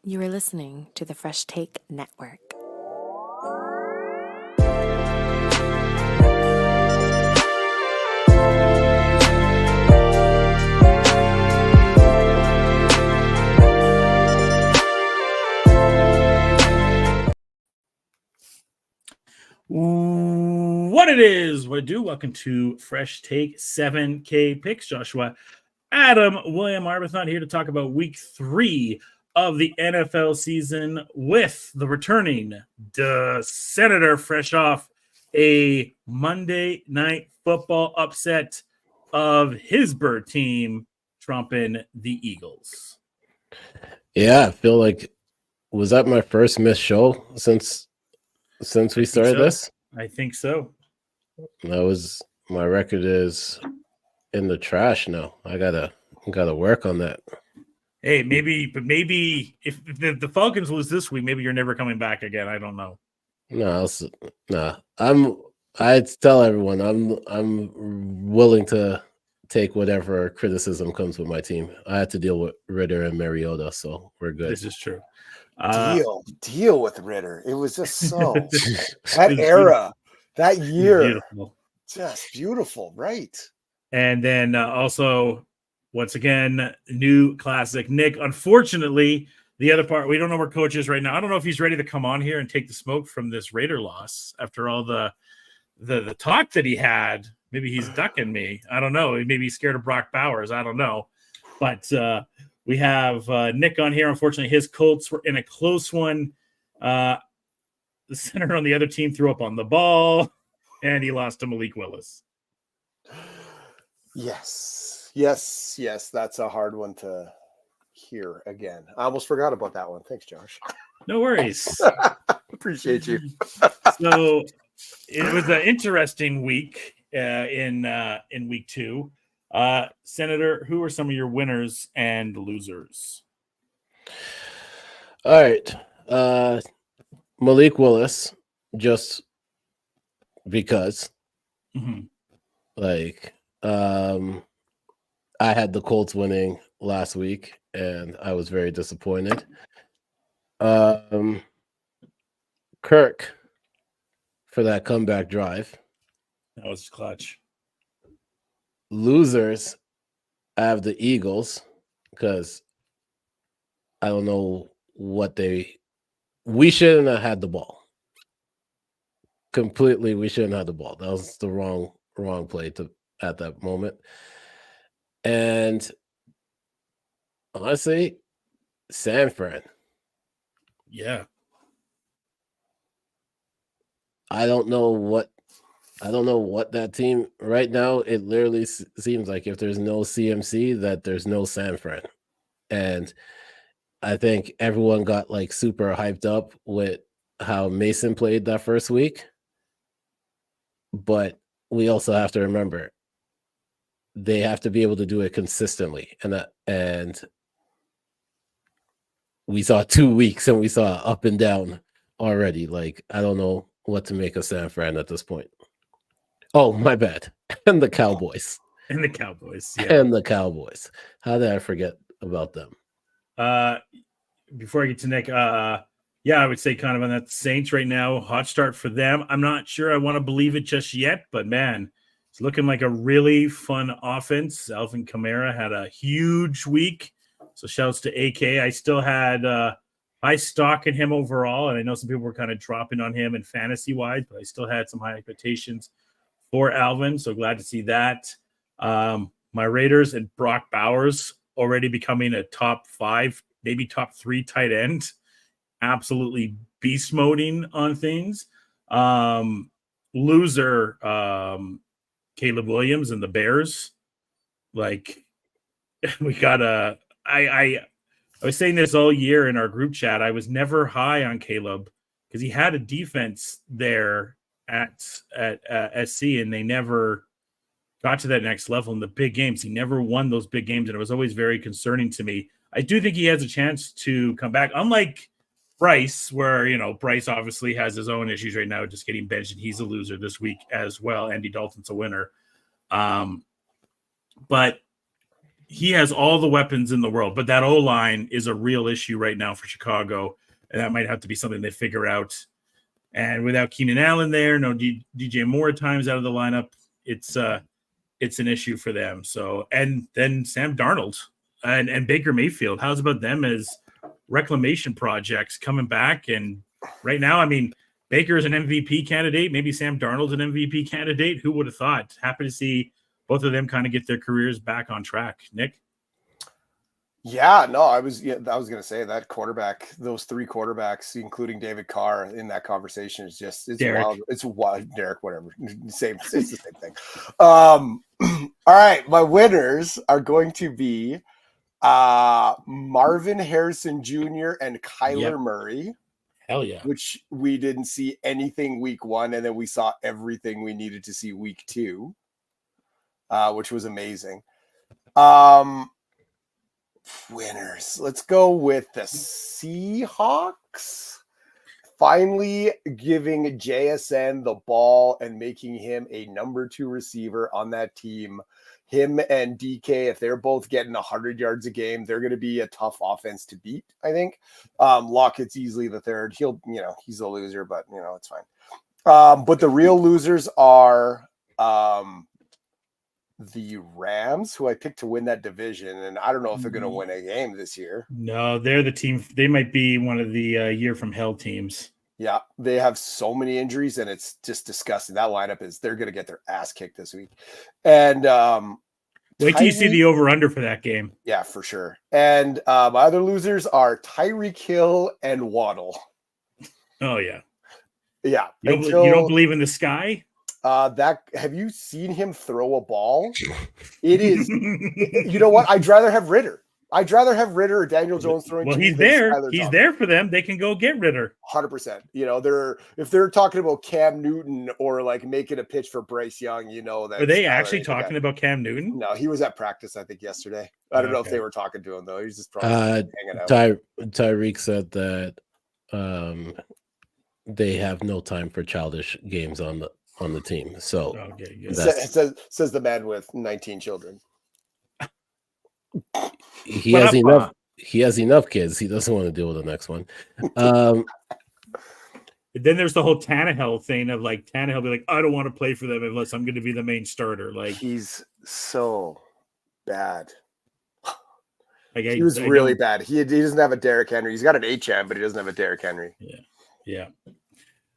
You are listening to the Fresh Take Network. What it is, what it do? Welcome to Fresh Take 7K Picks. Joshua, Adam, William Arbuthnot here to talk about week 3 of the NFL season with the returning Senator, fresh off a Monday Night Football upset of his bird team, trumping the Eagles. Yeah, I feel like, was that my first missed show since we started this? I think so. That was, my record is in the trash now. I gotta work on that. Hey, maybe if the Falcons lose this week, maybe you're never coming back again. I don't know. I tell everyone I'm willing to take whatever criticism comes with my team. I had to deal with Ritter and Mariota, so we're good. This is true. Deal with Ritter. It was just so that era, that year, just beautiful, right? And then also, once again, new classic Nick. Unfortunately, the other part, we don't know where coach is right now. I don't know if he's ready to come on here and take the smoke from this Raider loss after all the talk that he had. Maybe he's ducking me. I don't know. Maybe he's scared of Brock Bowers. I don't know. But we have Nick on here. Unfortunately, his Colts were in a close one. The center on the other team threw up on the ball, and he lost to Malik Willis. Yes. That's a hard one to hear again. I almost forgot about that one. Thanks, Josh. No worries. Appreciate you. So it was an interesting week in week 2. Senator, who are some of your winners and losers? All right. Malik Willis, just because. Mm-hmm. I had the Colts winning last week, and I was very disappointed. Kirk for that comeback drive. That was clutch. Losers, I have the Eagles because I don't know what we shouldn't have had the ball. Completely, we shouldn't have the ball. That was the wrong play at that moment. And honestly, San Fran. Yeah. I don't know what that team right now. It literally seems like if there's no CMC, that there's no San Fran. And I think everyone got like super hyped up with how Mason played that first week. But we also have to remember they have to be able to do it consistently. And we saw 2 weeks and we saw up and down already. Like, I don't know what to make of San Fran at this point. Oh, my bad. And the Cowboys. Yeah. And the Cowboys. How did I forget about them? Before I get to Nick, I would say kind of on that Saints right now. Hot start for them. I'm not sure I want to believe it just yet, but man, it's looking like a really fun offense. Alvin Kamara had a huge week. So shouts to AK. I still had high stock in him overall, and I know some people were kind of dropping on him in fantasy-wise, but I still had some high expectations for Alvin, so glad to see that. My Raiders and Brock Bowers already becoming a top 5, maybe top 3 tight end. Absolutely beast moding on things. Loser, Caleb Williams and the Bears. Like, we got I was saying this all year in our group chat. I was never high on Caleb because he had a defense there at SC, and they never got to that next level in the big games. He never won those big games, and it was always very concerning to me. I do think he has a chance to come back, unlike Bryce, where, Bryce obviously has his own issues right now, just getting benched, and he's a loser this week as well. Andy Dalton's a winner. But he has all the weapons in the world, but that O-line is a real issue right now for Chicago, and that might have to be something they figure out. And without Keenan Allen there, no DJ Moore at times out of the lineup, it's an issue for them. So, and then Sam Darnold and Baker Mayfield, how's about them as reclamation projects coming back? And right now, I mean, Baker is an MVP candidate. Maybe Sam Darnold's an MVP candidate. Who would have thought? Happy to see both of them kind of get their careers back on track. Nick? Yeah, no, I was going to say that those three quarterbacks, including David Carr in that conversation it's Derek. wild. It's wild. Derek, whatever. It's the same thing. All right. My winners are going to be Marvin Harrison Jr. and Kyler Murray. Hell yeah. Which we didn't see anything week 1, and then we saw everything we needed to see week 2, which was amazing. Winners. Let's go with the Seahawks. Finally giving JSN the ball and making him a number 2 receiver on that team. Him and DK, if they're both getting 100 yards a game, they're going to be a tough offense to beat, I think. Lockett's easily the third. He's a loser, but, it's fine. But the real losers are the Rams, who I picked to win that division, and I don't know if they're going to win a game this year. No, they're the team. They might be one of the year from hell teams. Yeah, they have so many injuries, and it's just disgusting. That lineup they're going to get their ass kicked this week. And wait till you see the over-under for that game. Yeah, for sure. And my other losers are Tyreek Hill and Waddle. Oh, yeah. Yeah. You don't believe in the sky? Have you seen him throw a ball? It is. You know what? I'd rather have Ritter. Or Daniel Jones throwing. Well, he's there. He's there for them. They can go get Ritter. 100%. If they're talking about Cam Newton or like making a pitch for Bryce Young, that. Are they actually talking about Cam Newton? No, he was at practice, I think, yesterday. I don't know if they were talking to him though. He's just probably hanging out. Tyreek said that they have no time for childish games on the team. So says the man with 19 children. He has enough. He has enough kids. He doesn't want to deal with the next one. Then there's the whole Tannehill thing of like Tannehill be like, I don't want to play for them unless I'm going to be the main starter. Like he's so bad. Like, he was really bad. He doesn't have a Derrick Henry. He's got an HM, but he doesn't have a Derrick Henry. Yeah.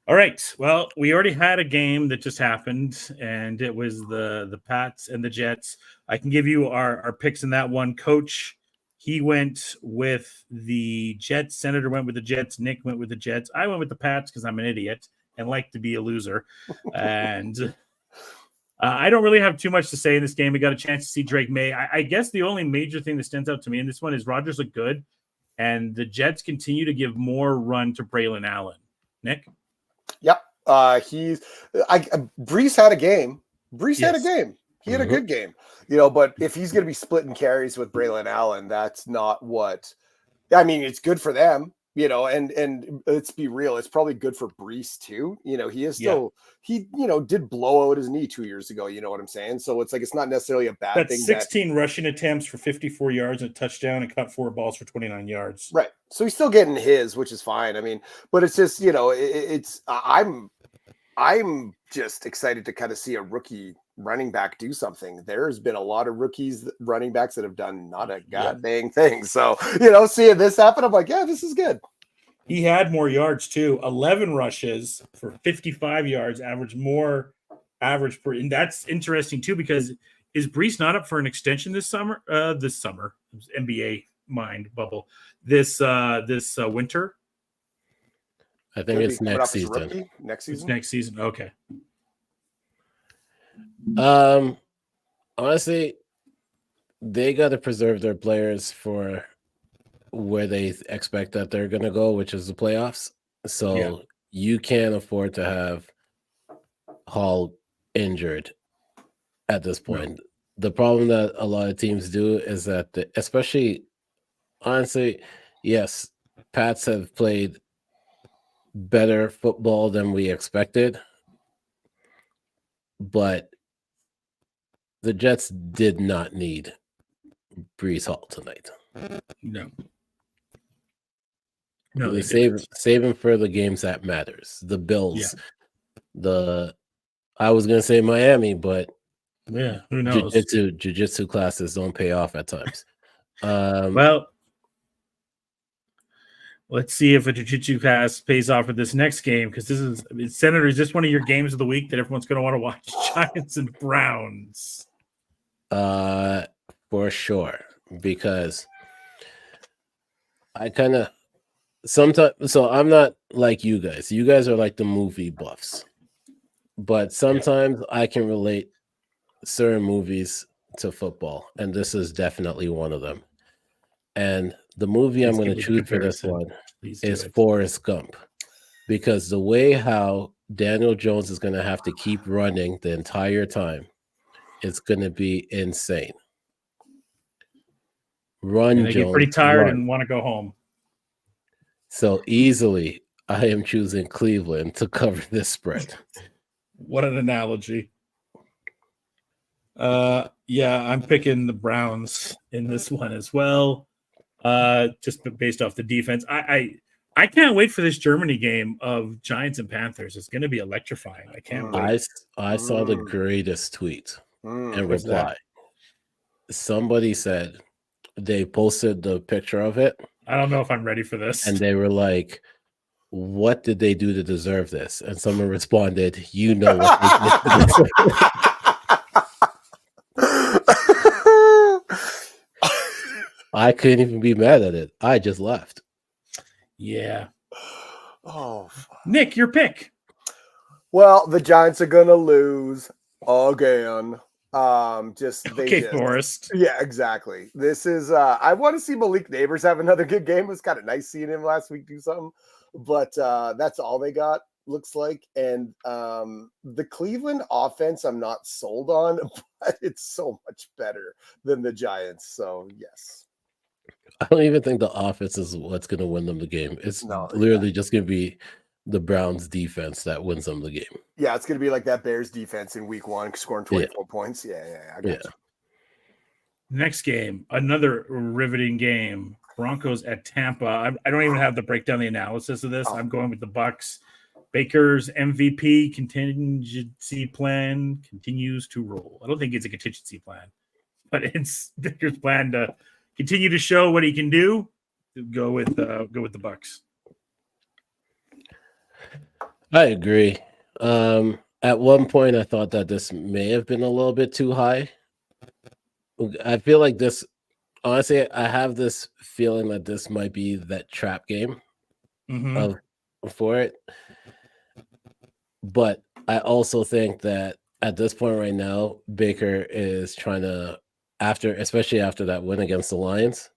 All right. Well, we already had a game that just happened, and it was the Pats and the Jets. I can give you our picks in that one. Coach, he went with the Jets. Senator went with the Jets. Nick went with the Jets. I went with the Pats because I'm an idiot and like to be a loser. And I don't really have too much to say in this game. We got a chance to see Drake May. I guess the only major thing that stands out to me in this one is Rodgers looked good, and the Jets continue to give more run to Braylon Allen. Nick? Yep. Brees had a game. Had a game. He had a good game, but if he's going to be splitting carries with Braylon Allen, that's not what, it's good for them, and let's be real. It's probably good for Brees too. He is still, he did blow out his knee 2 years ago. You know what I'm saying? So it's like, it's not necessarily a bad thing. 16 rushing attempts for 54 yards and a touchdown and caught 4 balls for 29 yards. Right. So he's still getting his, which is fine. But it's just, I'm just excited to kind of see a rookie running back do something. There's been a lot of rookies running backs that have done not a goddamn thing. So, seeing this happen, I'm like, yeah, this is good. He had more yards too. 11 rushes for 55 yards, average per. And that's interesting too, because is Brees not up for an extension this summer? NBA mind bubble. This winter. I think it's next season. Next season? It's next season. Okay. Honestly, they got to preserve their players for where they expect that they're going to go, which is the playoffs. So you can't afford to have Hall injured at this point. No. The problem that a lot of teams do is that, honestly, yes, Pats have played better football than we expected, but the Jets did not need Brees Hall tonight. No. No, They they didn't. save him for the games that matters. The Bills. Yeah. I was gonna say Miami, but Yeah, who knows? Jiu-jitsu classes don't pay off at times. Well, let's see if a jiu-jitsu class pays off for this next game, because Senator, is this one of your games of the week that everyone's going to want to watch? Giants and Browns. For sure, because I kind of sometimes. So I'm not like you guys. You guys are like the movie buffs, but sometimes I can relate certain movies to football, and this is definitely one of them. And the movie I'm going to choose for this one is Forrest Gump, because the way how Daniel Jones is going to have to keep running the entire time, it's going to be insane. Run, and they Jones, get pretty tired run. and want to go home. So easily, I am choosing Cleveland to cover this spread. What an analogy. Yeah, I'm picking the Browns in this one as well. Just based off the defense. I can't wait for this Germany game of Giants and Panthers. It's going to be electrifying. I can't wait. I saw the greatest tweet and reply. Somebody said they posted the picture of it. I don't know if I'm ready for this. And they were like, what did they do to deserve this? And someone responded, you know what they did to deserve it. I couldn't even be mad at it. I just left. Yeah. Oh, Nick, your pick. Well, the Giants are gonna lose again. Forrest. Yeah, exactly. This is I want to see Malik Neighbors have another good game. It was kind of nice seeing him last week do something, but that's all they got, looks like. And the Cleveland offense I'm not sold on, but it's so much better than the Giants. So yes. I don't even think the offense is what's going to win them the game. It's literally just going to be the Browns defense that wins them the game. Yeah, it's going to be like that Bears defense in week 1 scoring 24 points. Yeah, I got you. Next game, another riveting game. Broncos at Tampa. I don't even have to break down the analysis of this. I'm going with the Bucs. Baker's MVP contingency plan continues to roll. I don't think it's a contingency plan, but it's Baker's plan to continue to show what he can do. Go with the Bucs. I agree. At one point, I thought that this may have been a little bit too high. I feel like this. Honestly, I have this feeling that this might be that trap game for it. But I also think that at this point right now, Baker is trying to, especially after that win against the Lions,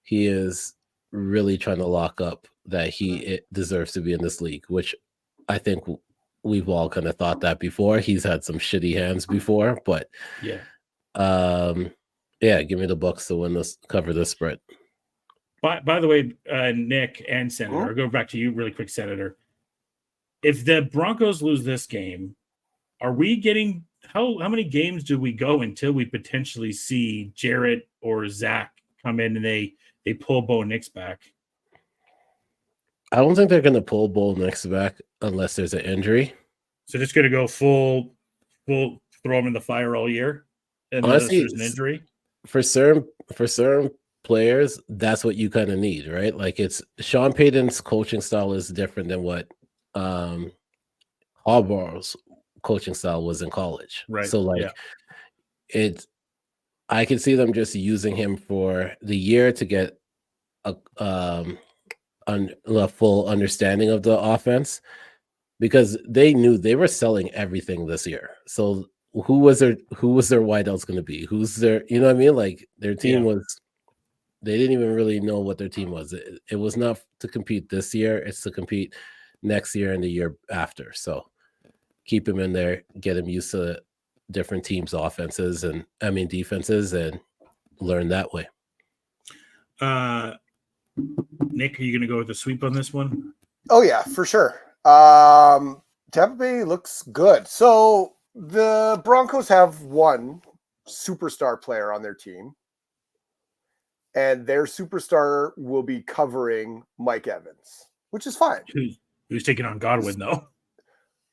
he is really trying to lock up that he deserves to be in this league, which I think we've all kind of thought that before. He's had some shitty hands before, but yeah, give me the Bucs to win this, cover this spread. By the way, Nick and Senator, I'll go back to you really quick, Senator. If the Broncos lose this game, are we getting how many games do we go until we potentially see Jarrett or Zach come in and they pull Bo Nix back? I don't think they're going to pull Bo Nix back unless there's an injury. So just going to go full throw him in the fire all year, and honestly, there's an injury for certain players. That's what you kind of need, right? Like it's Sean Payton's coaching style is different than what Harbaugh's coaching style was in college, right? So I can see them just using him for the year to get a full understanding of the offense, because they knew they were selling everything this year. So who was their wideouts going to be? Who's their, you know what I mean? Like their team was, they didn't even really know what their team was. It was not to compete this year. It's to compete next year and the year after. So keep him in there, get him used to different teams' offenses defenses, and learn that way. Nick, are you going to go with the sweep on this one? Oh yeah, for sure. Tampa Bay looks good. So the Broncos have one superstar player on their team, and their superstar will be covering Mike Evans, which is fine. Who's taking on Godwin, though?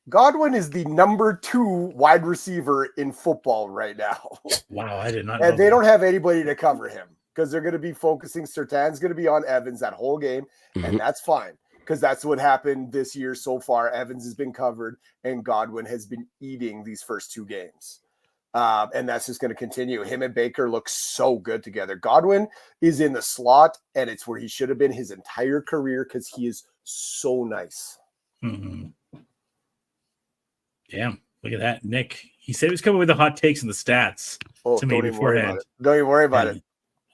Godwin is the number 2 wide receiver in football right now. Wow, I did not know And they that. don't have anybody to cover him because they're going to be focusing. Sertan's going to be on Evans that whole game, and that's fine because that's what happened this year so far. Evans has been covered, and Godwin has been eating these first 2 games. And that's just going to continue. Him and Baker look so good together. Godwin is in the slot, and it's where he should have been his entire career because he is so nice. Mm-hmm. Damn, look at that. Nick, he said he was coming with the hot takes and the stats to me beforehand. Don't even worry about it.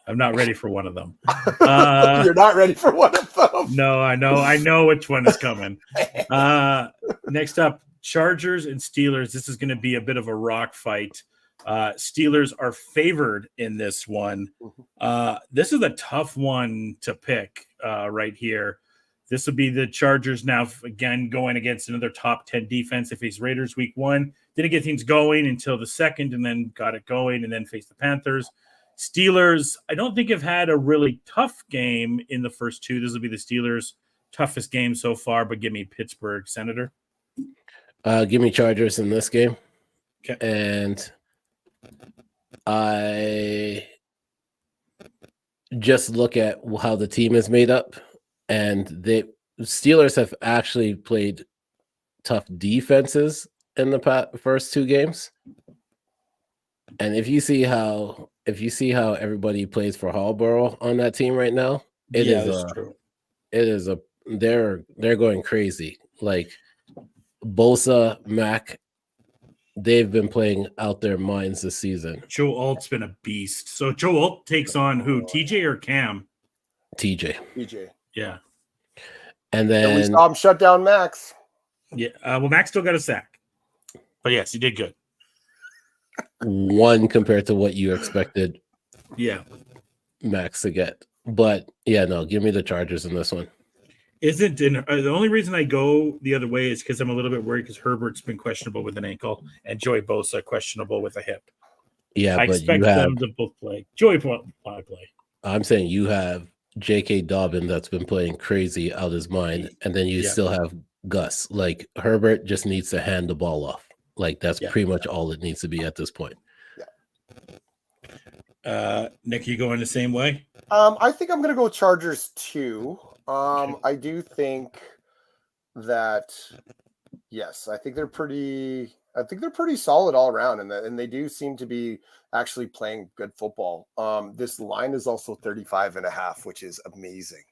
I'm not ready for one of them. You're not ready for one of them. No, I know which one is coming. Next up, Chargers and Steelers. This is going to be a bit of a rock fight. Steelers are favored in this one. This is a tough one to pick right here. This will be the Chargers now, again, going against another top 10 defense. They faced Raiders week 1. Didn't get things going until the second and then got it going and then faced the Panthers. Steelers, I don't think have had a really tough game in the first 2. This will be the Steelers' toughest game so far, but give me Pittsburgh, Senator. Give me Chargers in this game. Okay. And I just look at how the team is made up. And the Steelers have actually played tough defenses in the first 2 games. And if you see how everybody plays for Hallborough on that team right now, true. They're going crazy. Like Bosa, Mac, they've been playing out their minds this season. Joe Alt's been a beast. So Joe Alt takes on who? TJ or Cam? TJ. Yeah. And then we saw him shut down Max. Yeah. Well, Max still got a sack. But yes, he did good. 1 compared to what you expected Max to get. But yeah, no, give me the Chargers in this one. The only reason I go the other way is because I'm a little bit worried because Herbert's been questionable with an ankle and Joey Bosa questionable with a hip. Yeah, I expect them to both play. Joey probably play. I'm saying you have J.K. Dobbin that's been playing crazy out his mind, and then you still have Gus. Like Herbert just needs to hand the ball off. Like that's pretty much all it needs to be at this point. Nick, you going the same way? I think I'm going to go Chargers too. I do think that yes, I think they're pretty solid all around, and they do seem to be actually playing good football. This line is also 35.5, which is amazing.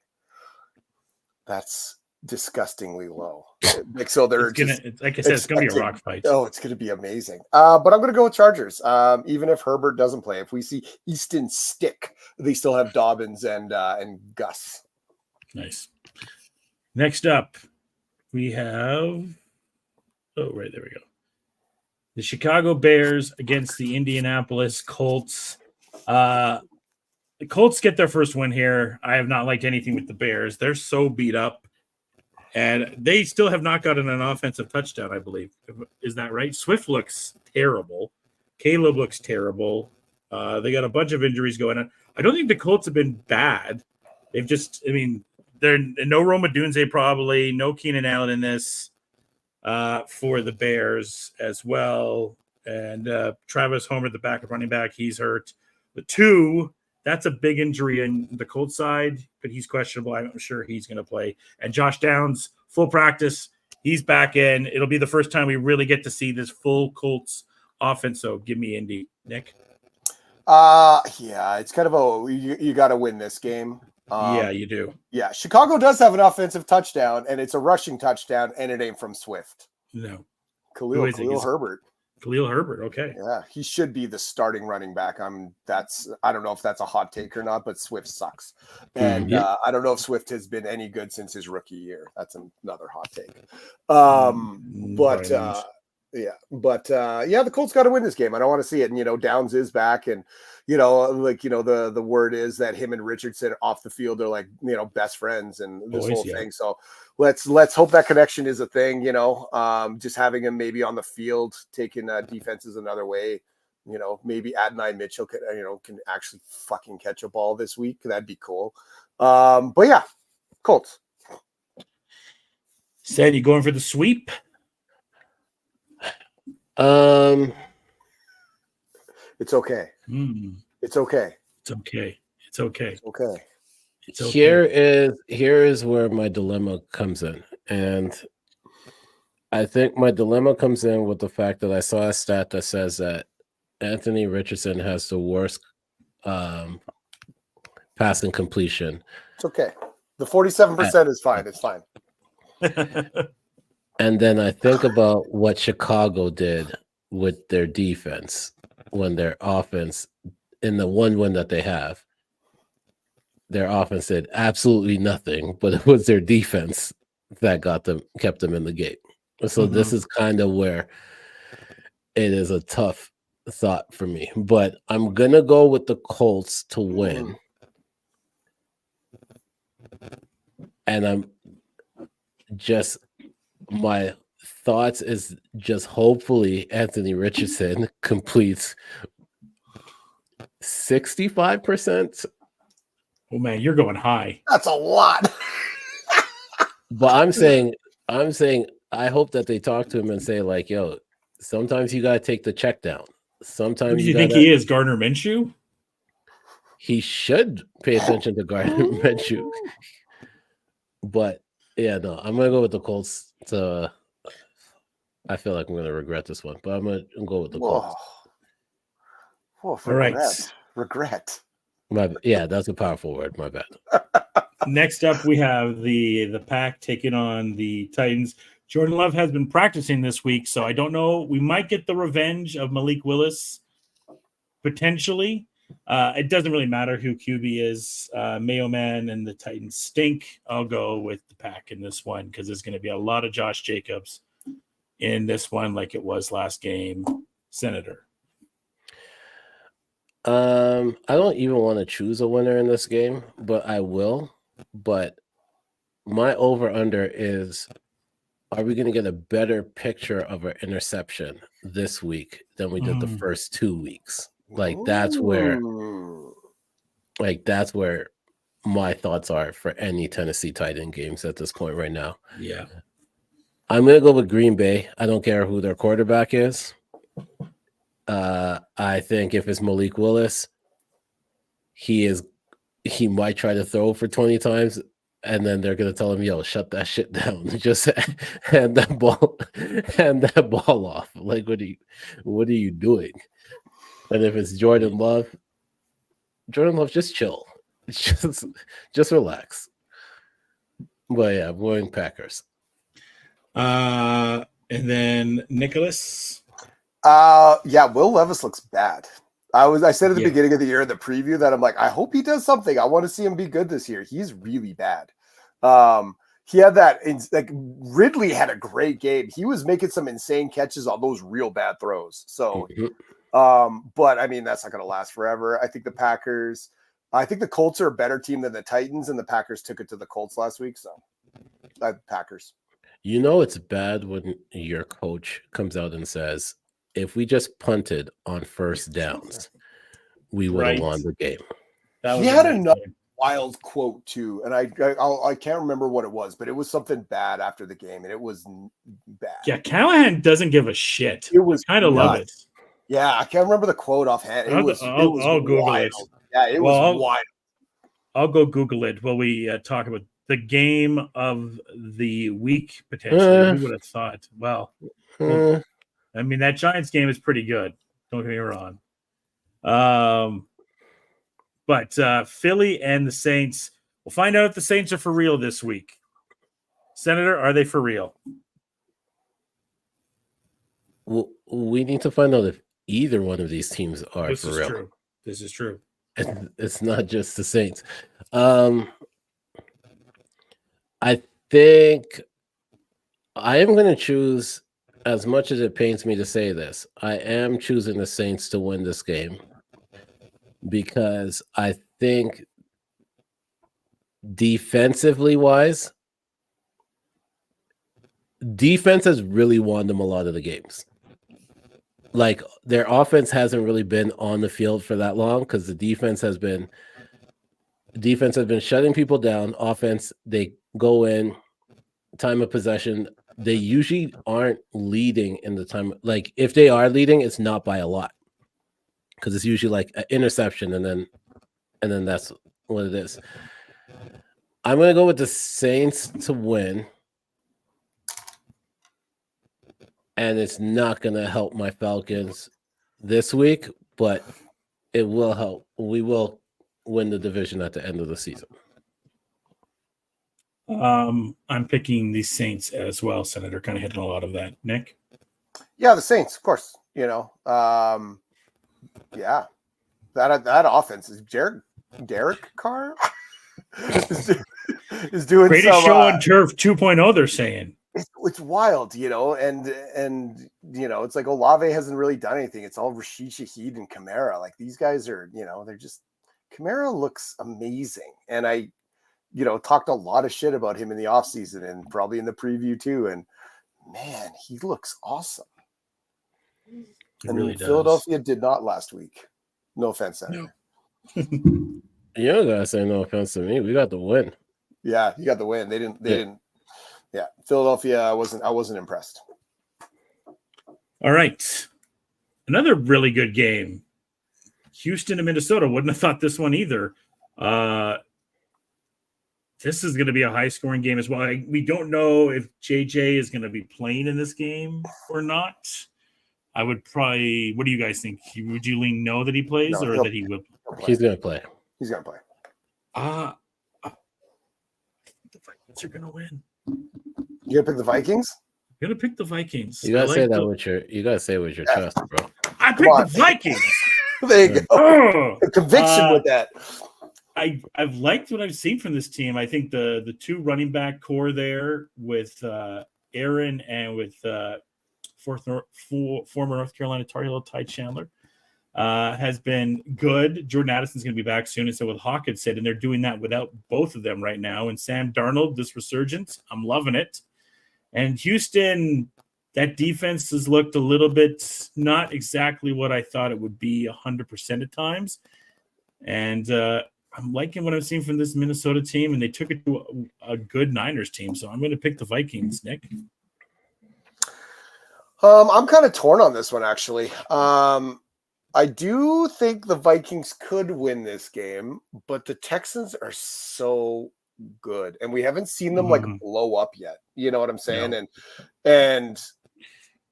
That's disgustingly low. Like, so they're like I said, it's going to be a rock fight. Oh, it's going to be amazing. But I'm going to go with Chargers. Even if Herbert doesn't play, if we see Easton stick, they still have Dobbins and Gus. Nice. Next up, we have. Oh, right there we go. The Chicago Bears against the Indianapolis Colts. The Colts get their first win here. I have not liked anything with the Bears. They're so beat up. And they still have not gotten an offensive touchdown, I believe. Is that right? Swift looks terrible. Caleb looks terrible. They got a bunch of injuries going on. I don't think the Colts have been bad. They've just, they're no Roma Dunze probably, no Keenan Allen in this for the Bears as well. And Travis Homer, the backup running back, he's hurt. The 2, that's a big injury in the Colts side, but he's questionable. I'm sure he's going to play. And Josh Downs, full practice. He's back in. It'll be the first time we really get to see this full Colts offense. So give me Indy. Nick? Yeah, it's kind of you got to win this game. Yeah, you do. Yeah, Chicago does have an offensive touchdown, and it's a rushing touchdown, and it ain't from Swift. No. Khalil Herbert. Khalil Herbert, okay. Yeah, he should be the starting running back. I don't know if that's a hot take or not, but Swift sucks. And I don't know if Swift has been any good since his rookie year. That's another hot take. The Colts got to win this game. I don't want to see it. And, Downs is back, and, the word is that him and Richardson off the field are like, best friends and this whole thing. So let's hope that connection is a thing, just having him maybe on the field, taking defenses another way maybe Adonai Mitchell can actually fucking catch a ball this week. That'd be cool. But yeah, Colts. Said you going for the sweep? It's okay. It's okay. It's okay. It's okay. It's okay. It's okay. Here is where my dilemma comes in. And I think my dilemma comes in with the fact that I saw a stat that says that Anthony Richardson has the worst passing completion. It's okay. The 47% is fine. It's fine. And then I think about what Chicago did with their defense when their offense, in the one win that they have, their offense did absolutely nothing, but it was their defense that kept them in the game. So this is kind of where it is a tough thought for me. But I'm gonna go with the Colts to win. And I'm just, my thoughts is just hopefully Anthony Richardson completes 65%. Oh man, you're going high. That's a lot. But I'm saying I hope that they talk to him and say, like, yo, sometimes you gotta take the check down. Sometimes Who do you think he is? Gardner Minshew? He should pay attention to Gardner Minshew. But yeah, no, I'm gonna go with the Colts. I feel like I'm gonna regret this one, but I'm gonna go with the Colts. Whoa, all right. Regret. Yeah, that's a powerful word. My bad. Next up, we have the Pack taking on the Titans. Jordan Love has been practicing this week, so I don't know. We might get the revenge of Malik Willis, potentially. It doesn't really matter who QB is. Mayo Man and the Titans stink. I'll go with the Pack in this one because there's going to be a lot of Josh Jacobs in this one like it was last game. Senator. I don't even want to choose a winner in this game, but I will. But my over-under is, are we going to get a better picture of an interception this week than we did the first 2 weeks? Like that's where my thoughts are for any Tennessee Titan games at this point right now. Yeah. I'm going to go with Green Bay. I don't care who their quarterback is. I think if it's Malik Willis, he might try to throw for 20 times, and then they're gonna tell him, "Yo, shut that shit down. Just hand that ball off. Like, what are you doing?" And if it's Jordan Love, just chill. Just relax. But yeah, I'm going Packers. And then Nicholas. Yeah, Will Levis looks bad. I said at the beginning of the year in the preview that I'm like, I hope he does something. I want to see him be good this year. He's really bad. He had that, like Ridley had a great game. He was making some insane catches on those real bad throws. So, but I mean, that's not going to last forever. I think the Colts are a better team than the Titans, and the Packers took it to the Colts last week. So, Packers. You know, it's bad when your coach comes out and says, if we just punted on first downs, we would have won the game. He had another wild quote too, and I can't remember what it was, but it was something bad after the game, and it was bad. Yeah, Callahan doesn't give a shit. It was kind of love it. Yeah, I can't remember the quote offhand. I'll Google wild. it. Yeah, it was wild. I'll go Google it while we talk about the game of the week potentially. Who would have thought? Well, I mean, that Giants game is pretty good. Don't get me wrong. But Philly and the Saints, we'll find out if the Saints are for real this week. Senator, are they for real? Well, we need to find out if either one of these teams are for real. True. This is true. It's not just the Saints. I think I am going to choose, as much as it pains me to say this, I am choosing the Saints to win this game because I think defensively wise, defense has really won them a lot of the games. like their offense hasn't really been on the field for that long because the defense has been shutting people down. Offense, they go in, time of possession, they usually aren't leading in the time. Like if they are leading, it's not by a lot because it's usually like an interception and then that's what it is. I'm gonna go with the Saints to win, and it's not gonna help my Falcons this week, but it will help. We will win the division at the end of the season. I'm picking the Saints as well, Senator. Kind of hitting a lot of that. Nick? Yeah, the Saints, of course. Yeah, that offense is Derek Carr is doing Greatest some, show on turf 2.0. They're saying it's wild, and it's like Olave hasn't really done anything. It's all Rashid Shaheed and Kamara. Like these guys are, they're just Kamara looks amazing, and I talked a lot of shit about him in the offseason and probably in the preview too. And man, he looks awesome. it really does. Philadelphia did not last week. No offense, Senator. You don't gotta say no offense to me. We got the win. Yeah, you got the win. They didn't. Yeah, Philadelphia. I wasn't impressed. All right, another really good game. Houston and Minnesota. Wouldn't have thought this one either. This is going to be a high-scoring game as well. We don't know if JJ is going to be playing in this game or not. I would probably. What do you guys think? Would you lean no that he plays or that he will? He's going to play. He's going to play. The Vikings are going to win. You going to pick the Vikings? I'm going to pick the Vikings. You got to say that with your. You got to say it with your chest, bro. I picked the Vikings. There you go. Conviction with that. I've liked what I've seen from this team. I think the two running back core there with Aaron and with former North Carolina Tar Heel Ty Chandler has been good. Jordan Addison's going to be back soon, and so with Hawkins said, and they're doing that without both of them right now. And Sam Darnold, this resurgence, I'm loving it. And Houston, that defense has looked a little bit not exactly what I thought it would be 100% at times. And I'm liking what I've seen from this Minnesota team, and they took it to a good Niners team. So I'm going to pick the Vikings, Nick. I'm kind of torn on this one, actually. I do think the Vikings could win this game, but the Texans are so good, and we haven't seen them like blow up yet. You know what I'm saying? No. And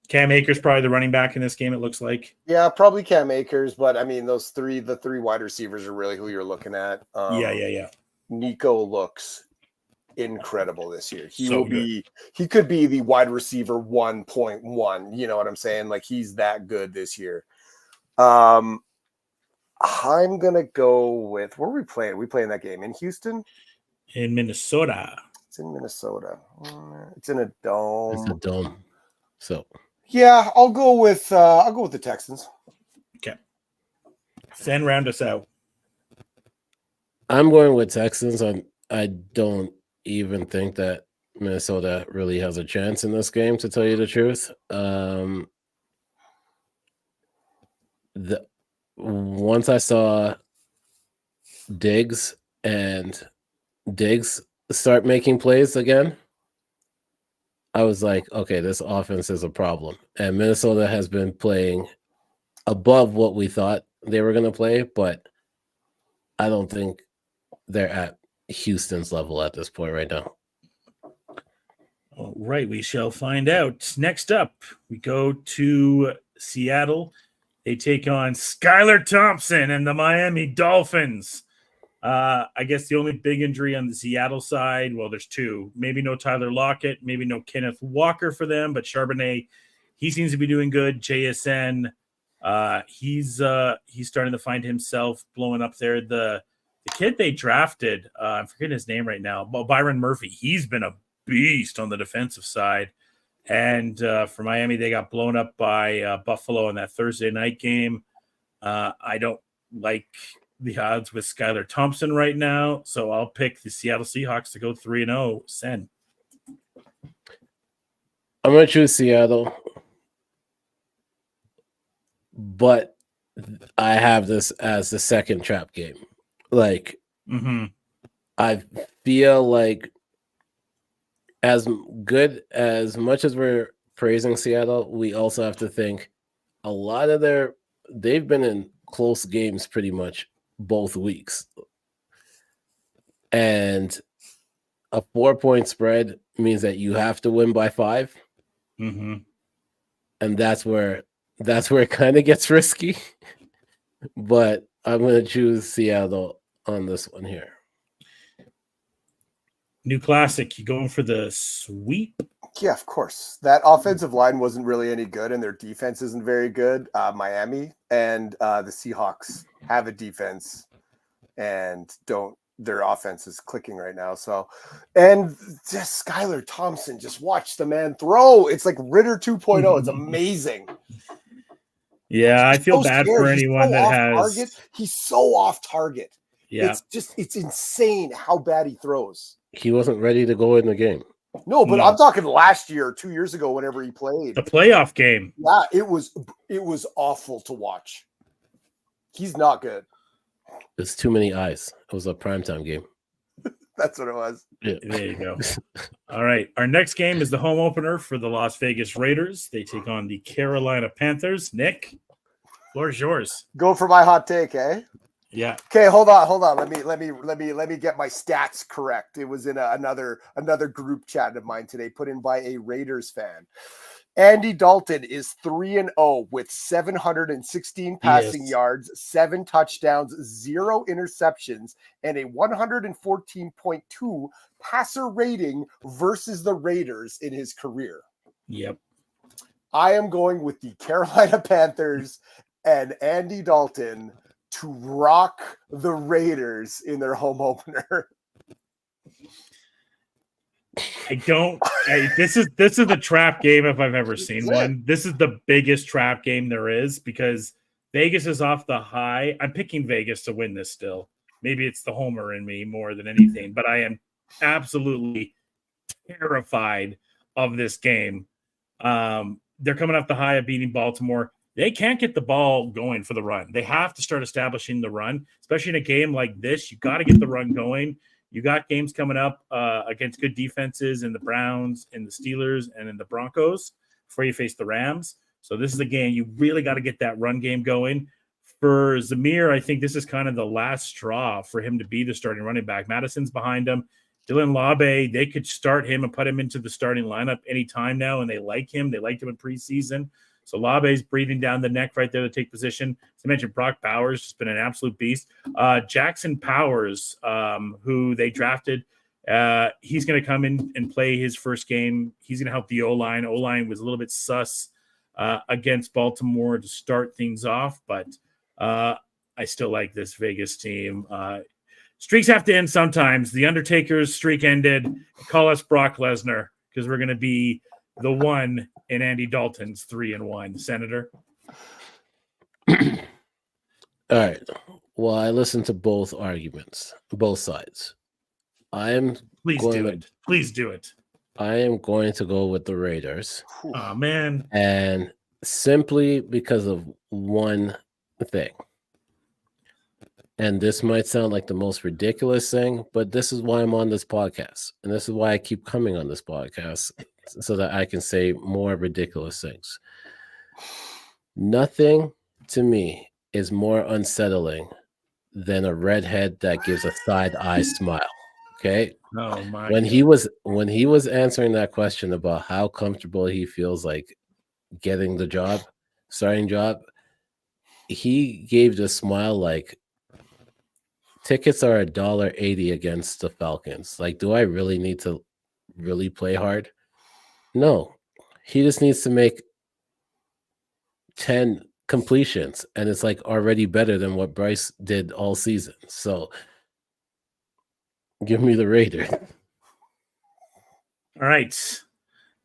Cam Akers probably the running back in this game, it looks like. Yeah, probably Cam Akers, but I mean, the three wide receivers are really who you're looking at. Yeah. Nico looks incredible this year. He could be the wide receiver 1.1. You know what I'm saying? Like he's that good this year. I'm gonna go with where are we playing? Are we playing that game in Houston? In Minnesota. It's in Minnesota. It's in a dome. It's a dome. So yeah, I'll go with the Texans. Okay. Send round us out. I'm going with Texans. I don't even think that Minnesota really has a chance in this game, to tell you the truth. Once I saw Diggs start making plays again, I was like, okay, this offense is a problem. And Minnesota has been playing above what we thought they were going to play, but I don't think they're at Houston's level at this point right now. All right, we shall find out. Next up, we go to Seattle. They take on Skylar Thompson and the Miami Dolphins. I guess the only big injury on the Seattle side, well, there's two. Maybe no Tyler Lockett, maybe no Kenneth Walker for them, but Charbonnet, he seems to be doing good. JSN, he's starting to find himself blowing up there. The kid they drafted, I'm forgetting his name right now, Byron Murphy, he's been a beast on the defensive side. And for Miami, they got blown up by Buffalo in that Thursday night game. I don't like the odds with Skylar Thompson right now, so I'll pick the Seattle Seahawks to go 3-0. Send. I'm going to choose Seattle. but I have this as the second trap game. Like, I feel like as much as we're praising Seattle, we also have to think a lot of they've been in close games pretty much both weeks. And a 4-point spread means that you have to win by 5. And that's where it kind of gets risky. But I'm going to choose Seattle on this one here. New classic. You going for the sweep? Yeah, of course. That offensive line wasn't really any good, and their defense isn't very good. Miami and the Seahawks have a defense, and their offense is clicking right now. So, and just Skylar Thompson, just watch the man throw. It's like Ritter 2.0. It's amazing. Yeah, I feel bad for anyone that has. Target. He's so off target. Yeah, it's insane how bad he throws. He wasn't ready to go in the game. No, but I'm talking last year or 2 years ago, whenever he played the playoff game. Yeah, it was awful to watch. He's not good. There's too many eyes. It was a primetime game. That's what it was. Yeah. There you go. All right. Our next game is the home opener for the Las Vegas Raiders. They take on the Carolina Panthers. Nick, floor is yours. Go for my hot take, eh? Yeah. Okay, hold on. Let me get my stats correct. It was in another group chat of mine today, put in by a Raiders fan. Andy Dalton is 3-0 with 716 passing yards, 7 touchdowns, 0 interceptions, and a 114.2 passer rating versus the Raiders in his career. Yep. I am going with the Carolina Panthers and Andy Dalton to rock the Raiders in their home opener. This is the trap game if I've ever seen one. This is the biggest trap game there is because Vegas is off the high. I'm picking Vegas to win this still. Maybe it's the homer in me more than anything, but I am absolutely terrified of this game. They're coming off the high of beating Baltimore. They can't get the ball going for the run. They have to start establishing the run, especially in a game like this. You got to get the run going. You got games coming up against good defenses in the Browns, in the Steelers, and in the Broncos before you face the Rams. So this is a game you really got to get that run game going. For Zamir, I think this is kind of the last straw for him to be the starting running back. Madison's behind him. Dylan Labe, they could start him and put him into the starting lineup anytime now, and they like him. They liked him in preseason. So Labe's breathing down the neck right there to take position. As I mentioned, Brock Bowers has been an absolute beast. Jackson Powers, who they drafted, he's going to come in and play his first game. He's going to help the O-line. O-line was a little bit sus against Baltimore to start things off, but I still like this Vegas team. Streaks have to end sometimes. The Undertaker's streak ended. Call us Brock Lesnar because we're going to be the one in Andy Dalton's 3-1. Senator. All right. Well, I listened to both arguments, both sides. Please do it. I am going to go with the Raiders. Oh, man. And simply because of one thing. And this might sound like the most ridiculous thing, but this is why I'm on this podcast. And this is why I keep coming on this podcast so that I can say more ridiculous things. Nothing to me is more unsettling than a redhead that gives a side eye smile. Okay. Oh my! When he was answering that question about how comfortable he feels like getting the job, starting job, he gave the smile like tickets are $1.80 against the Falcons. Like, do I really need to really play hard? No. He just needs to make 10 completions, and it's like already better than what Bryce did all season. So give me the Raiders. All right.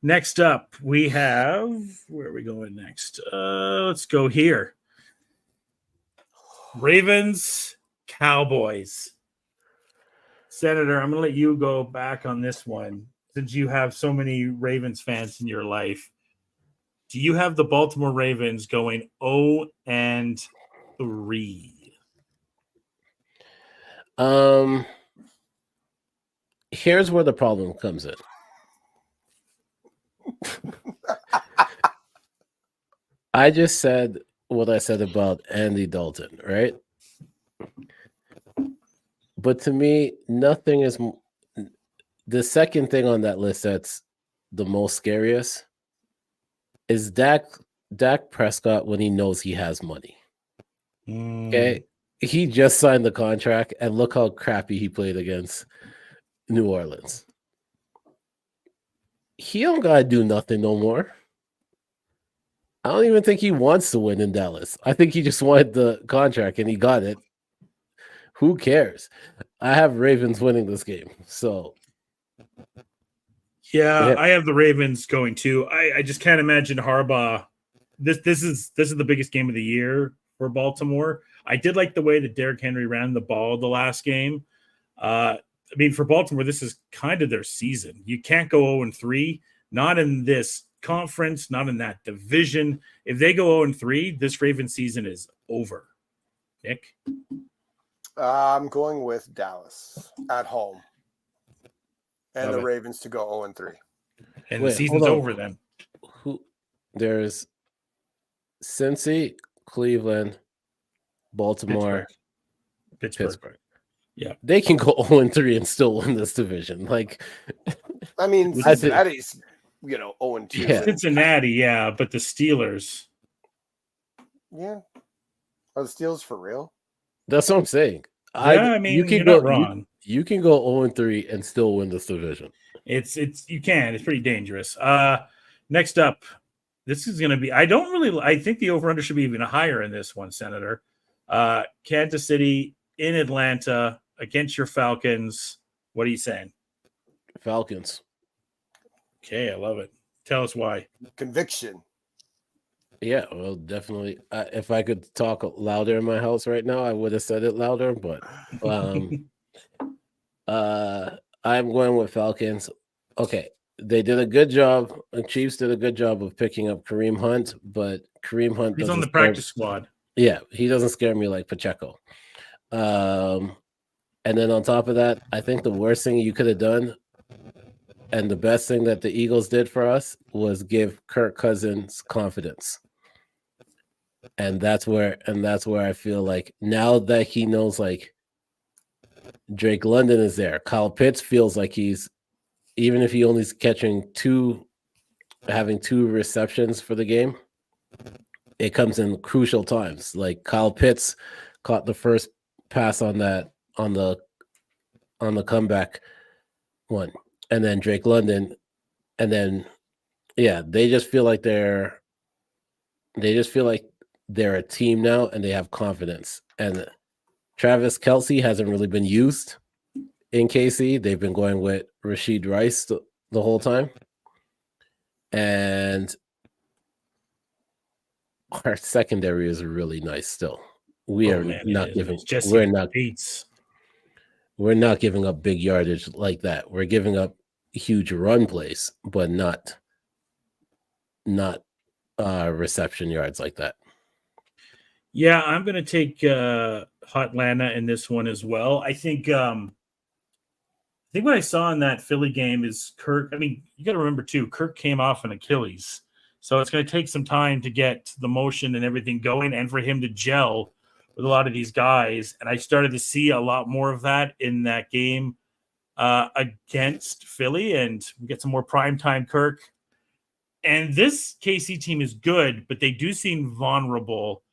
Next up, we have where are we going next? Let's go here. Ravens, Cowboys. Senator, I'm going to let you go back on this one since you have so many Ravens fans in your life. Do you have the Baltimore Ravens going 0-3? Here's where the problem comes in. I just said what I said about Andy Dalton, right? But to me, nothing is the second thing on that list that's the most scariest is Dak Prescott when he knows he has money. Okay. He just signed the contract, and look how crappy he played against New Orleans. He don't gotta do nothing no more. I don't even think he wants to win in Dallas. I think he just wanted the contract and he got it. Who cares? I have Ravens winning this game. So yeah, I have the Ravens going too. I just can't imagine Harbaugh. This is the biggest game of the year for Baltimore. I did like the way that Derrick Henry ran the ball the last game. I mean, for Baltimore, this is kind of their season. You can't go 0-3, not in this conference, not in that division. If they go 0-3, this Ravens season is over. Nick? I'm going with Dallas at home. And the Okay. Ravens to go 0-3. And Wait, the season's hold on. over then. There's Cincy, Cleveland, Baltimore, Pittsburgh. Yeah. They can go 0-3 and still win this division. Like, I mean, I think- Cincinnati's, 0-2. Yeah. Cincinnati, yeah, but the Steelers. Yeah. Are the Steelers for real? that's what I'm saying. Yeah, I mean, you can you're go not wrong. You can go 0-3 and still win this division. It's you can. It's pretty dangerous. Next up, this is going to be. I think the over/under should be even higher in this one, Senator. Kansas City in Atlanta against your Falcons. What are you saying? Falcons. Okay, I love it. Tell us why. Conviction. Yeah, well, definitely. If I could talk louder in my house right now, I would have said it louder. But I'm going with Falcons. Okay, they did a good job. The Chiefs did a good job of picking up Kareem Hunt, but Kareem Hunt He's doesn't on the scare practice squad. Yeah, he doesn't scare me like Pacheco. And then on top of that, I think the worst thing you could have done, and the best thing that the Eagles did for us, was give Kirk Cousins confidence. And that's where I feel like now that he knows, like, Drake London is there, Kyle Pitts feels like he's, even if he only is having 2 receptions for the game, it comes in crucial times. Like Kyle Pitts caught the first pass on the comeback one, and then Drake London, and then they just feel like they're a team now, and they have confidence. And Travis Kelce hasn't really been used in KC. They've been going with Rashid Rice the whole time, and our secondary is really nice still. We're not giving up big yardage like that. We're giving up huge run plays, but not reception yards like that. Yeah, I'm going to take Hotlanta in this one as well. I think what I saw in that Philly game is Kirk. I mean, you got to remember too, Kirk came off an Achilles, so it's going to take some time to get the motion and everything going, and for him to gel with a lot of these guys. And I started to see a lot more of that in that game against Philly, and we get some more primetime Kirk. And this KC team is good, but they do seem vulnerable,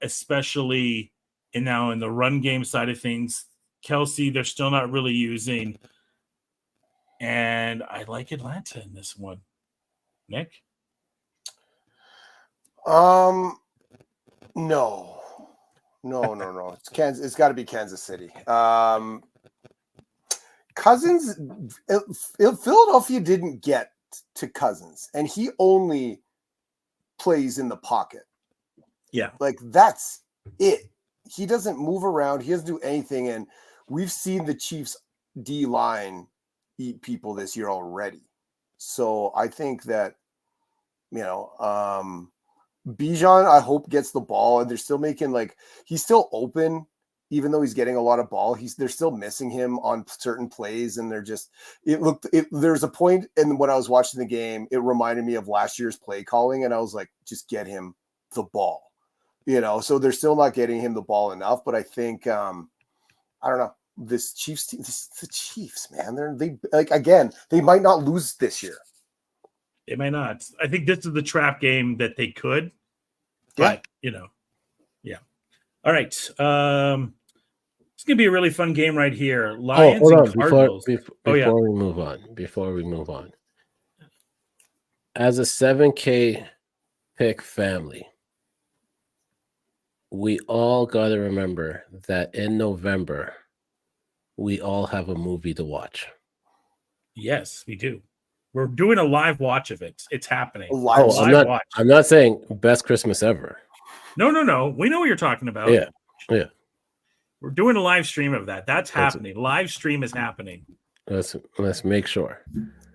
especially now in the run game side of things. Kelce, they're still not really using. And I like Atlanta in this one. Nick? No. It's Kansas. It's got to be Kansas City. Cousins, Philadelphia didn't get to Cousins, and he only plays in the pocket. Yeah. Like, that's it. He doesn't move around. He doesn't do anything. And we've seen the Chiefs D-line eat people this year already. So I think that Bijan, I hope, gets the ball, and they're still making he's still open, even though he's getting a lot of ball. They're still missing him on certain plays, and there's a point, and when I was watching the game, it reminded me of last year's play calling, and I was like, just get him the ball, So they're still not getting him the ball enough, but I think I don't know. This Chiefs team, the Chiefs, man. They might not lose this year. They might not. I think this is the trap game that they could. But, yeah. All right. It's going to be a really fun game right here. Lions and Cardinals. Before we move on. As a 7K pick family, we all got to remember that in November, we all have a movie to watch. Yes, we do. We're doing a live watch of it. It's happening. Watch. I'm not saying best Christmas ever. No. We know what you're talking about. Yeah. We're doing a live stream of that. That's happening. Live stream is happening. Let's make sure.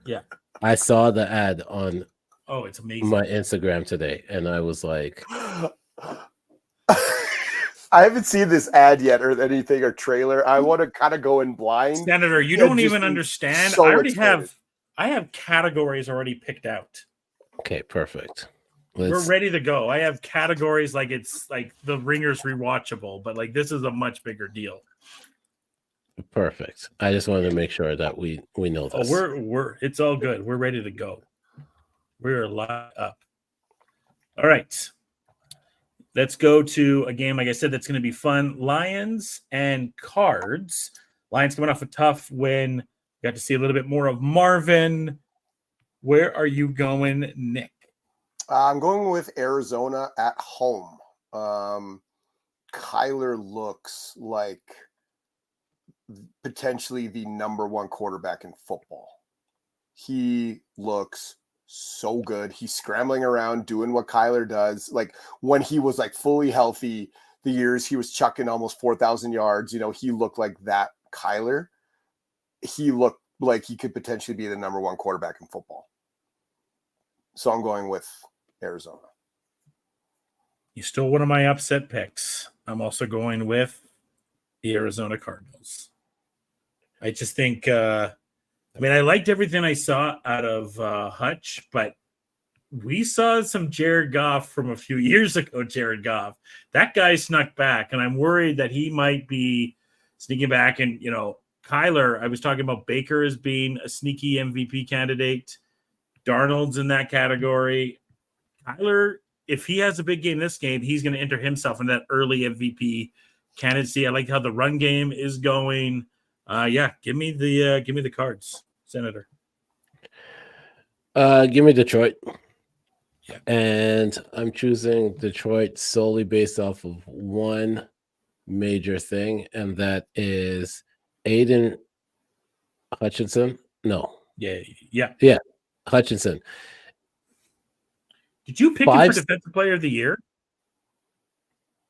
Yeah. I saw the ad on it's amazing. My Instagram today, and I was like, I haven't seen this ad yet or anything or trailer. I want to kind of go in blind. Senator, you don't even understand. So I have categories already picked out. Okay, perfect. We're ready to go. I have categories like it's like The Ringer's rewatchable, but this is a much bigger deal. Perfect. I just wanted to make sure that we know this. It's all good. We're ready to go. We're locked up. All right. Let's go to a game, like I said, that's going to be fun. Lions and Cards. Lions coming off a tough win. Got to see a little bit more of Marvin. Where are you going, Nick? I'm going with Arizona at home. Kyler looks like potentially the number one quarterback in football. He looks so good. He's scrambling around doing what Kyler does. When he was fully healthy, the years he was chucking almost 4,000 yards, he looked like that Kyler. He looked like he could potentially be the number one quarterback in football. So I'm going with Arizona. You stole one of my upset picks. I'm also going with the Arizona Cardinals. I just think, I liked everything I saw out of Hutch, but we saw some Jared Goff from a few years ago, Jared Goff. That guy snuck back, and I'm worried that he might be sneaking back. And, Kyler, I was talking about Baker as being a sneaky MVP candidate. Darnold's in that category. Kyler, if he has a big game this game, he's going to enter himself in that early MVP candidacy. I like how the run game is going. Give me the Cards, Senator. Give me Detroit. Yeah. And I'm choosing Detroit solely based off of one major thing, and that is Aiden Hutchinson. No. Yeah. Hutchinson. Did you pick him for Defensive Player of the Year?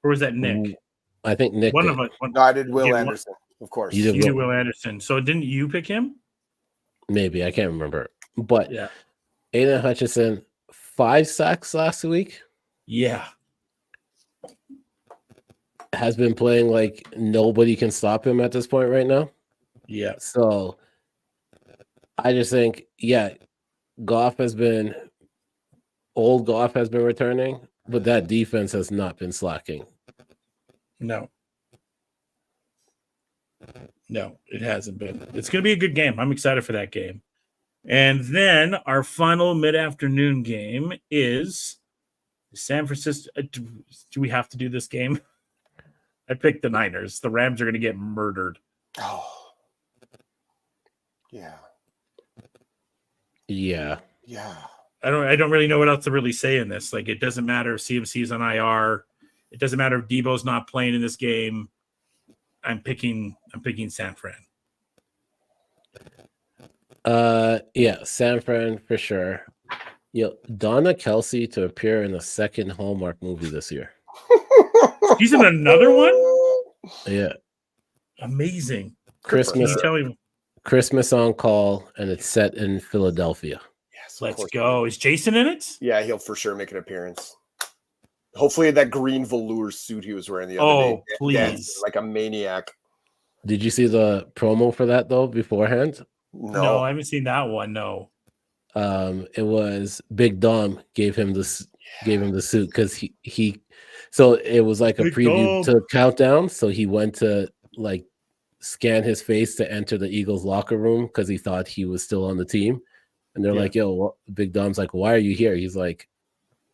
Or was that Nick? I think Nick. One of us. No, I did Will Anderson, of course. You did Will Anderson. So didn't you pick him? Maybe. I can't remember. But yeah. Aiden Hutchinson, 5 sacks last week. Yeah. Has been playing like nobody can stop him at this point right now. Yeah. So I just think, Goff has been returning, but that defense has not been slacking. No, it hasn't been. It's going to be a good game. I'm excited for that game. And then our final mid-afternoon game is San Francisco. Do we have to do this game? I picked the Niners. The Rams are going to get murdered. Oh, yeah. Yeah. I don't really know what else to really say in this. It doesn't matter if CMC's on IR. It doesn't matter if Debo's not playing in this game. I'm picking San Fran. San Fran for sure. Donna Kelsey to appear in a second Hallmark movie this year. She's in another one? Yeah. Amazing. Christmas on Call, and it's set in Philadelphia. Yes. Yes. of Let's course. go. Is Jason in it? Yeah, he'll for sure make an appearance. Hopefully that green velour suit he was wearing the other day. Oh, dancing please. like a maniac. Did you see the promo for that though beforehand? No, I haven't seen that one. No. It was Big Dom gave him the suit because he so it was like a Big preview Dom. to countdown. So he went to like scan his face to enter the Eagles locker room because he thought he was still on the team. And they're Yeah. like, yo, Big Dom's like, why are you here? He's like,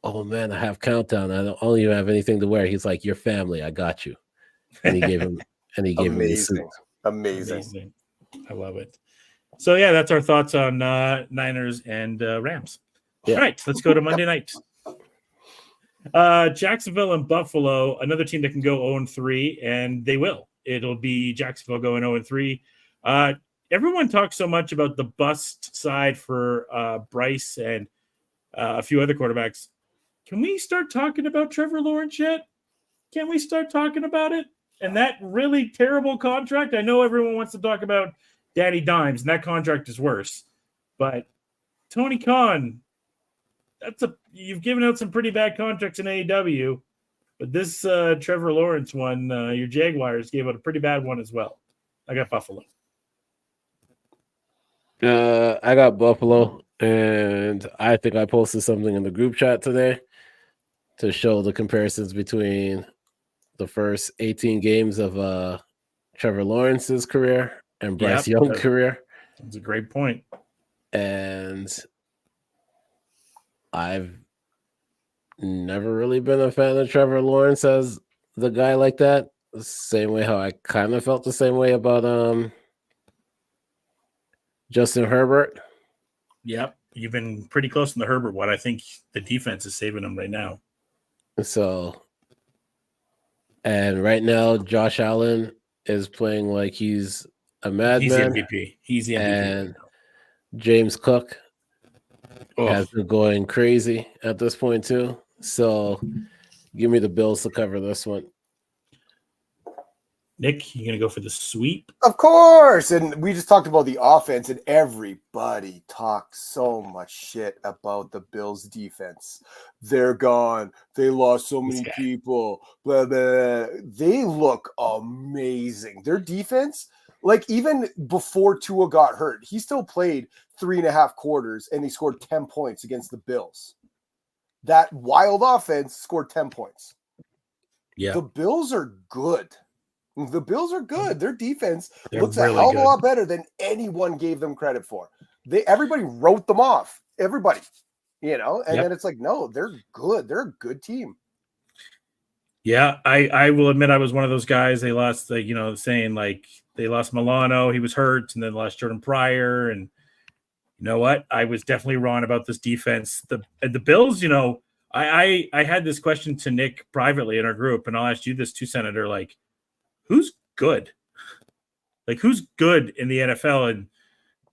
oh man, I have countdown. I don't even have anything to wear. He's like, your family, I got you. And he gave him the suit. Amazing. I love it. So yeah, that's our thoughts on Niners and Rams. Yeah. All right, let's go to Monday night. Jacksonville and Buffalo, another team that can go 0-3, and they will. It'll be Jacksonville going 0-3. Everyone talks so much about the bust side for Bryce and a few other quarterbacks. Can we start talking about Trevor Lawrence yet? Can we start talking about it? And that really terrible contract. I know everyone wants to talk about Danny Dimes, and that contract is worse. But Tony Khan, you've given out some pretty bad contracts in AEW. But this Trevor Lawrence one, your Jaguars gave out a pretty bad one as well. I got Buffalo. I got Buffalo, and I think I posted something in the group chat today to show the comparisons between the first 18 games of Trevor Lawrence's career and Bryce Young's career. That's a great point. And I've never really been a fan of Trevor Lawrence as the guy like that. The same way how I kind of felt the same way about Justin Herbert. Yep. You've been pretty close in the Herbert one. I think the defense is saving him right now. So, and right now, Josh Allen is playing like he's a madman. He's the MVP. He's the MVP. And James Cook has been going crazy at this point too. So, give me the Bills to cover this one. Nick, you going to go for the sweep? Of course. And we just talked about the offense, and everybody talked so much shit about the Bills defense. They're gone. They lost so many people. Blah, blah. They look amazing. Their defense, like even before Tua got hurt, he still played 3.5 quarters and he scored 10 points against the Bills. That wild offense scored 10 points. Yeah. The Bills are good. The Bills are good. Their defense looks really a hell of good. a lot better than anyone gave them credit for. Everybody wrote them off. Everybody, and then it's like, no, they're good. They're a good team. Yeah, I will admit I was one of those guys. They lost, saying like they lost Milano. He was hurt, and then lost Jordan Pryor. And you know what? I was definitely wrong about this defense. The Bills, I had this question to Nick privately in our group, and I'll ask you this too, Senator. Like, who's good? Like, who's good in the NFL? And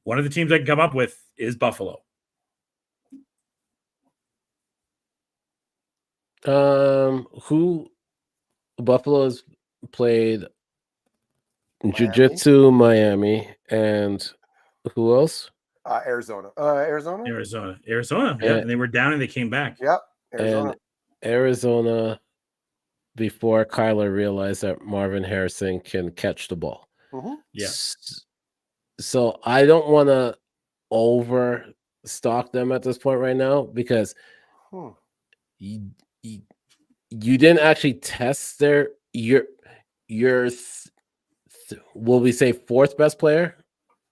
one of the teams I can come up with is Buffalo. Who Buffalo has played Jiu-Jitsu, Miami, and who else? Arizona. Arizona. Yeah, and they were down and they came back. Yep. Arizona. And Arizona before Kyler realized that Marvin Harrison can catch the ball. Mm-hmm. Yeah. So I don't want to overstock them at this point right now because you didn't actually test your will we say fourth best player,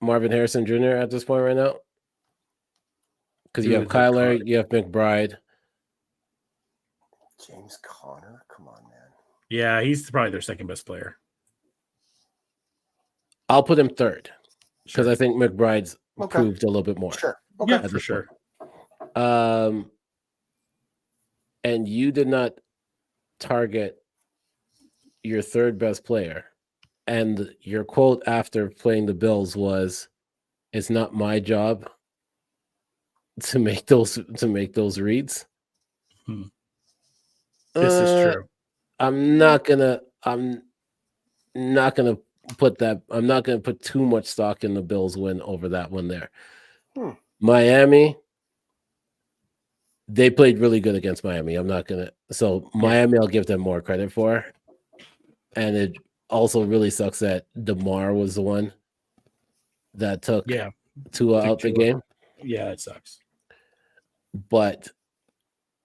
Marvin Harrison Jr. at this point right now? Because you have Kyler, you have McBride. James Conner, come on, man. Yeah, he's probably their second best player. I'll put him third because I think McBride's proved a little bit more. Sure. Okay. Yeah, for sure. And you did not target your third best player. And your quote after playing the Bills was, "It's not my job to make those reads." This is true. I'm not gonna put too much stock in the Bills win over that one there. Miami, they played really good against Miami. I'm not gonna. So Miami, I'll give them more credit for, and it also really sucks that DeMar was the one that took Tua out the game. Yeah, it sucks. But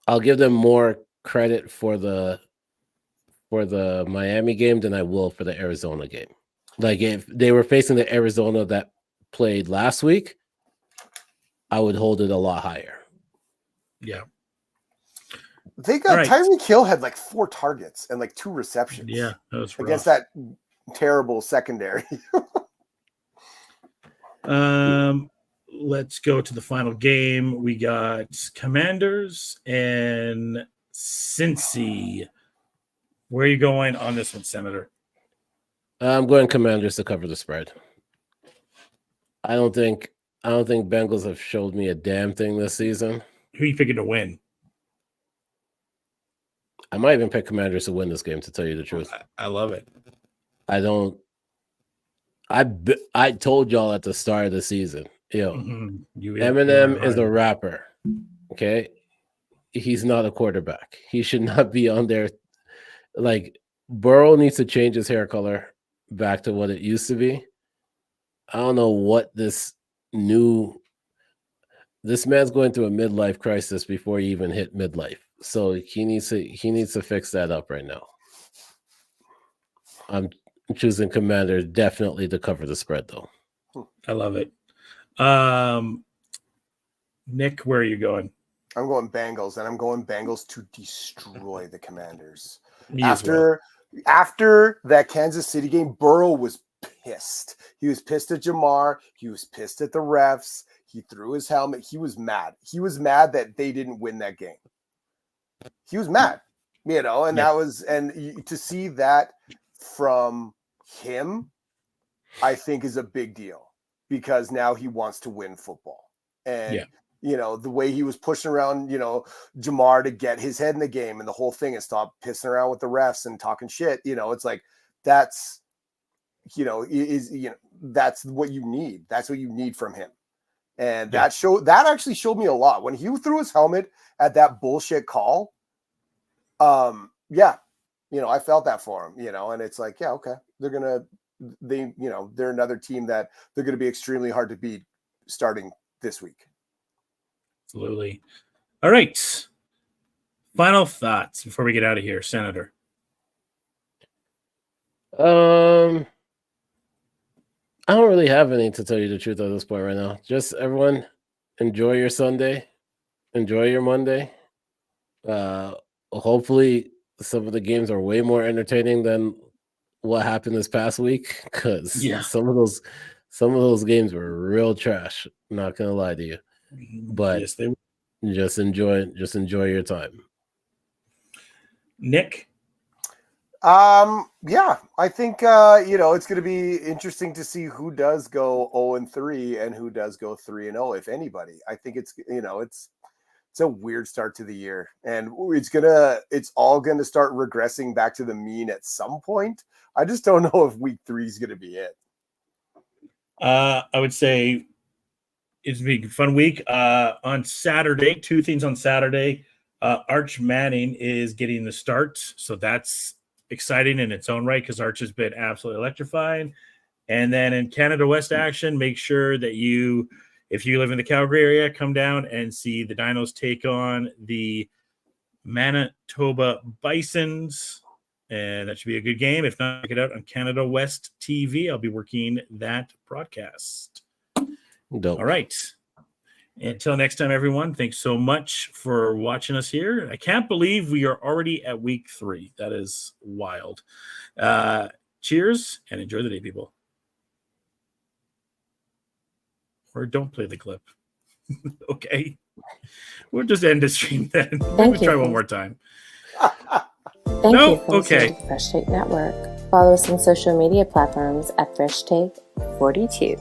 I'll give them more credit for the Miami game than I will for the Arizona game. Like if they were facing the Arizona that played last week, I would hold it a lot higher. Yeah. They got Tyreek Hill had like 4 targets and like 2 receptions. Yeah, that was rough. Against that terrible secondary. Let's go to the final game. We got Commanders and Cincy. Where are you going on this one, Senator? I'm going Commanders to cover the spread. I don't think Bengals have showed me a damn thing this season. Who are you picking to win? I might even pick Commanders to win this game, to tell you the truth. I love it. I told y'all at the start of the season, Eminem is a rapper. Okay. He's not a quarterback. He should not be on there. Like, Burrow needs to change his hair color back to what it used to be. I don't know what this man's going through a midlife crisis before he even hit midlife. So he needs to fix that up right now. I'm choosing Commanders definitely to cover the spread, though. I love it. Nick, where are you going? I'm going Bengals, and I'm going Bengals to destroy the Commanders. After that Kansas City game, Burrow was pissed. He was pissed at Jamar. He was pissed at the refs. He threw his helmet. He was mad. He was mad that they didn't win that game. He was mad, and that was, and to see that from him, I think is a big deal, because now he wants to win football. And the way he was pushing around, Jamar to get his head in the game and the whole thing, and stop pissing around with the refs and talking shit. It's like, that's what you need. That's what you need from him. And that actually showed me a lot when he threw his helmet at that bullshit call. I felt that for him, and it's like, okay, they're another team that they're going to be extremely hard to beat starting this week. Absolutely. All right. Final thoughts before we get out of here, Senator. I don't really have any, to tell you the truth, at this point right now. Just everyone, enjoy your Sunday, enjoy your Monday. Hopefully some of the games are way more entertaining than what happened this past week, because some of those games were real trash. I'm not gonna lie to you, but just enjoy your time. Nick. I think it's going to be interesting to see who does go 0-3 and who does go 3-0, if anybody. I think it's a weird start to the year, and it's all going to start regressing back to the mean at some point. I just don't know if week 3 is going to be it. I would say it's going to be a fun week. On Saturday, 2 things on Saturday. Arch Manning is getting the start, so that's exciting in its own right, because Arch has been absolutely electrifying. And then in Canada West action, make sure that if you live in the Calgary area, come down and see the Dinos take on the Manitoba Bisons, and that should be a good game. If not, check it out on Canada West TV. I'll be working that broadcast. Dope. All right. Until next time, everyone, thanks so much for watching us here. I can't believe we are already at week 3. That is wild. Cheers and enjoy the day, people. Or don't play the clip. Okay. We'll just end the stream then. We'll try one more time. Thank you for listening to the Fresh Take Network. Follow us on social media platforms at Fresh Take 42.